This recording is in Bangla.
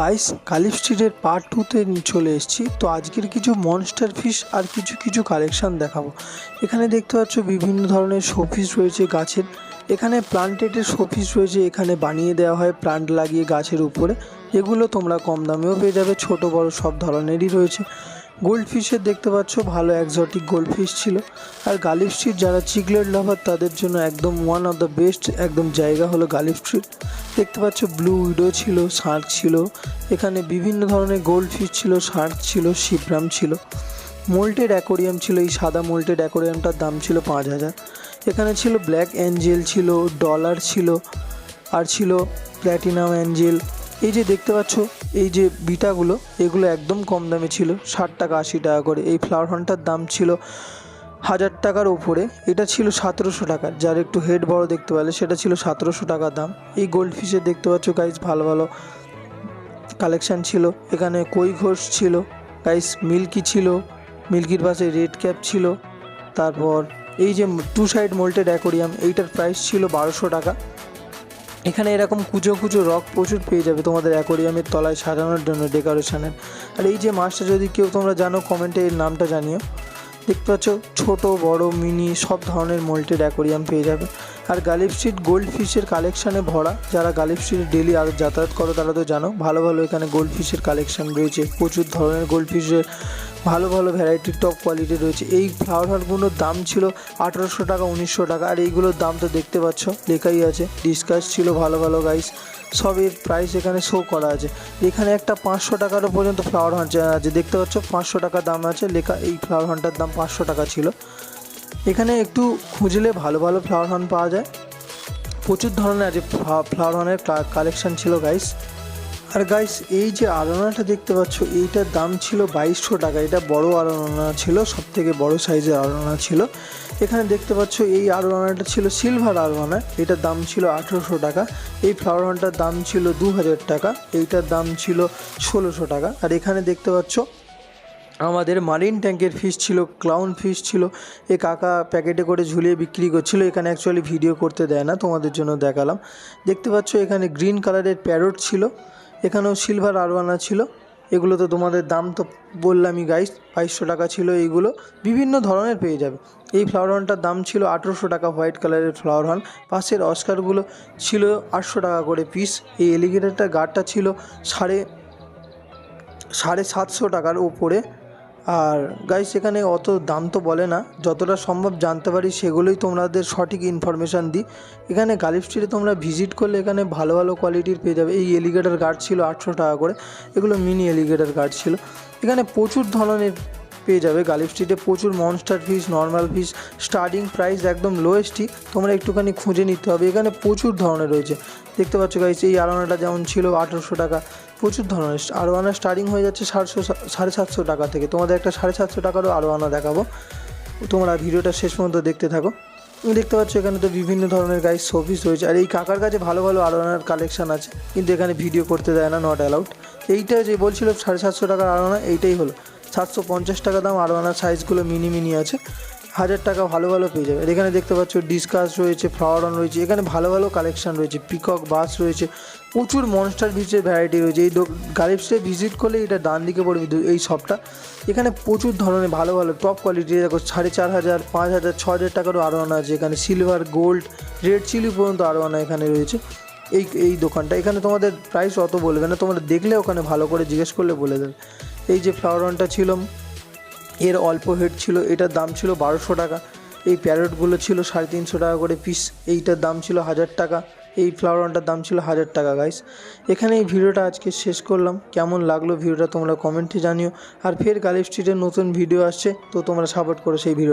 গাইস কালিফ স্ট্রিটের পার্ট 2তে চলে এসেছি। তো আজকের কিছু মনস্টার ফিশ আর কিছু কালেকশন দেখাবো। এখানে দেখতে পাচ্ছ বিভিন্ন ধরনের শোপিস রয়েছে গাছের। এখানে প্লান্টেডের শোপিস রয়েছে, এখানে বানিয়ে দেওয়া হয় প্লান্ট লাগিয়ে গাছের উপরে। এগুলো তোমরা কম দামেও পেয়ে যাবে, ছোট বড় সব ধরনেরই রয়েছে। গোল্ড ফিশের দেখতে পাচ্ছ ভালো এক্সোটিক গোল্ড ফিশ ছিল। আর গালিফ স্ট্রিট যারা চিকলেট লাভার তাদের জন্য একদম ওয়ান অফ দ্য বেস্ট একদম জায়গা হলো গালিফ স্ট্রিট। দেখতে পাচ্ছ ব্লু উইডো ছিল, শার্ক ছিল, এখানে বিভিন্ন ধরনের গোল্ড ফিশ ছিল, শার্ক ছিল, শিবরাম ছিল, মোল্টেড অ্যাকোরিয়াম ছিল। এই সাদা মোল্টেড অ্যাকোরিয়ামটার দাম ছিল 5,000। এখানে ছিল ব্ল্যাক অ্যাঞ্জেল ছিল, ডলার ছিল, আর ছিল প্ল্যাটিনাম অ্যাঞ্জেল। এই যে দেখতে পাচ্ছ এই যে বিটাগুলো, এগুলো একদম কম দামে ছিল, 60 টাকা 80 টাকা করে। এই ফ্লাওয়ার হর্নটার দাম ছিল 1000 টাকার ওপরে, এটা ছিল 1700 টাকার। যার একটু হেড বড় দেখতে পেলে সেটা ছিল 1700 টাকা দাম। এই গোল্ড ফিশের দেখতে পাচ্ছ গাইস ভালো ভালো কালেকশান ছিল। এখানে কই ঘোষ ছিল গাইস, মিল্কি ছিল, মিল্কির পাশে রেড ক্যাপ ছিল। তারপর এই যে 2 সাইড মোল্টেড অ্যাকোরিয়াম, এইটার প্রাইস ছিল 1200 টাকা। এখানে এরকম কুচো রক প্রচুর পেয়ে যাবে তোমাদের অ্যাকোরিয়ামের তলায় সাজানোর জন্য ডেকোরেশনের। আর এই যে মাছটা যদি কেউ তোমরা জানো কমেন্টে এর নামটা জানিও। দেখতে পাচ্ছ ছোট বড় মিনি সব ধরনের মোল্টেড অ্যাকোরিয়াম পেয়ে যাবে। আর গালিফ স্ট্রিট গোল্ড ফিশের কালেকশানে ভরা। যারা গালিফ স্ট্রিটে ডেলি আর যাতায়াত করো তারা তো জানো ভালো ভালো এখানে গোল্ড ফিশের কালেকশান রয়েছে। প্রচুর ধরনের গোল্ড ফিশের ভালো ভালো ভ্যারাইটির টপ কোয়ালিটি রয়েছে। এই ফ্লাওয়ার হর্নগুলোর দাম ছিল 1800 টাকা 1900 টাকা। আর এইগুলোর দাম তো দেখতে পাচ্ছ লেখাই আছে, ডিসকাস ছিল ভালো ভালো গাইস, সবের প্রাইস এখানে শো করা আছে। এখানে একটা 500 টাকারও পর্যন্ত ফ্লাওয়ার হর্ন আছে, দেখতে পাচ্ছ 500 টাকা দাম আছে লেখা। এই ফ্লাওয়ার হর্নটার দাম 500 টাকা ছিল। এখানে একটু খুঁজলে ভালো ভালো ফ্লাওয়ার হর্ন পাওয়া যায়, প্রচুর ধরনের আছে ফ্লাওয়ার হর্নের কালেকশান ছিল গাইস। আর গাইস এই যে আরোনাটা দেখতে পাচ্ছ এইটার দাম ছিল 2200 টাকা। এটা বড় আরোনা ছিল, সব থেকে বড় সাইজের আরোনা ছিল। এখানে দেখতে পাচ্ছ এই আরোনাটা ছিল সিলভার আরোনা, এটার দাম ছিল 1800 টাকা। এই ফ্লাওয়ার হর্নটার দাম ছিল 2000 টাকা, এইটার দাম ছিল 1600 টাকা। আর এখানে দেখতে পাচ্ছ আমাদের মারিন ট্যাঙ্কের ফিশ ছিল, ক্লাউন ফিশ ছিল। এ কাকা প্যাকেটে করে ঝুলিয়ে বিক্রি করছিল। এখানে অ্যাকচুয়ালি ভিডিও করতে দেয় না, তোমাদের জন্য দেখালাম। দেখতে পাচ্ছ এখানে গ্রিন কালারের প্যারট ছিল, এখানেও সিলভার আরোয়ানা ছিল। এগুলো তো তোমাদের দাম তো বললামই গাইস, 2200 টাকা ছিল। এইগুলো বিভিন্ন ধরনের পেয়ে যাবে। এই ফ্লাওয়ার হর্নটার দাম ছিল 1800 টাকা, হোয়াইট কালারের ফ্লাওয়ার হর্ন। পাশের অস্কারগুলো ছিল 800 টাকা করে পিস। এই এলিগেটরটার গার্ডটা ছিল 750 টাকার উপরে। আর গাইস এখানে অত দাম তো বলে না, যতটা সম্ভব জানতে পারি সেগুলোই তোমাদের সঠিক ইনফরমেশান দিই। এখানে গালিফ স্ট্রিটে তোমরা ভিজিট করলে এখানে ভালো ভালো কোয়ালিটির পেয়ে যাবে। এই এলিগেটর গার্ড ছিল 800 টাকা করে, এগুলো মিনি এলিগেটর গার্ড ছিল। এখানে প্রচুর ধরনের পেয়ে যাবে গালিফ স্ট্রিটে, প্রচুর monster fish, normal fish. Starting price একদম লোয়েস্টই, তোমরা একটুখানি খুঁজে নিতে হবে। এখানে প্রচুর ধরনের রয়েছে, দেখতে পাচ্ছ গাইস। এই আরোনাটা যেমন ছিল 1800 টাকা, প্রচুর ধরনের আরোয়ানা স্টার্টিং হয়ে যাচ্ছে 750 টাকা থেকে। তোমাদের একটা 750 টাকারও আরোয়ানা দেখাবো, তোমরা ভিডিওটা শেষ পর্যন্ত দেখতে থাকো। দেখতে পাচ্ছ এখানে তো বিভিন্ন ধরনের গাইস শোপিস রয়েছে। আর এই কাকার কাছে ভালো ভালো আরোয়ানার কালেকশান আছে, কিন্তু এখানে ভিডিও করতে দেয় না, নট অ্যালাউড। এইটা যে বলছিল 750 টাকার আরোয়ানা, এইটাই হলো 750 টাকা দাম। আরোয়ানার সাইজগুলো মিনি আছে, 1000 টাকা ভালো ভালো পেয়ে যাবে। এখানে দেখতে পাচ্ছ ডিসকাস রয়েছে, ফ্লাওয়ার হর্ন রয়েছে, এখানে ভালো ভালো কালেকশান রয়েছে। পিকক বাস রয়েছে, প্রচুর মনস্টার ফিশের ভ্যারাইটি রয়েছে। এই গালিফ স্ট্রিটে ভিজিট করলে এটা ডান দিকে পড়বে এই শপটা। এখানে প্রচুর ধরনের ভালো ভালো টপ কোয়ালিটি, দেখো 4500, 5000, 6000 টাকারও আরোয়ানা আছে। এখানে সিলভার, গোল্ড, রেড চিলি পর্যন্ত আরোয়ানা এখানে রয়েছে। এই দোকানটা, এখানে তোমাদের প্রাইস অত বলবে না, তোমরা দেখলে ওখানে ভালো করে জিজ্ঞেস করলে বলে দেবে। এই যে ফ্লাওয়ার হর্নটা ছিল এর অল্প হেড ছিল, এটার দাম ছিল 1200 টাকা। এই প্যারটগুলো ছিল 350 টাকা করে পিস, এইটার দাম ছিল 1000 টাকা। এই ফ্লাওয়ার হর্নটার দাম ছিল 1000 টাকা গাইস। এখানে এই ভিডিওটা আজকে শেষ করলাম। কেমন লাগলো ভিডিওটা তোমরা কমেন্টে জানিও। আর ফের গালিফ স্ট্রিটের নতুন ভিডিও আসছে, তো তোমরা সাপোর্ট করো সেই ভিডিও।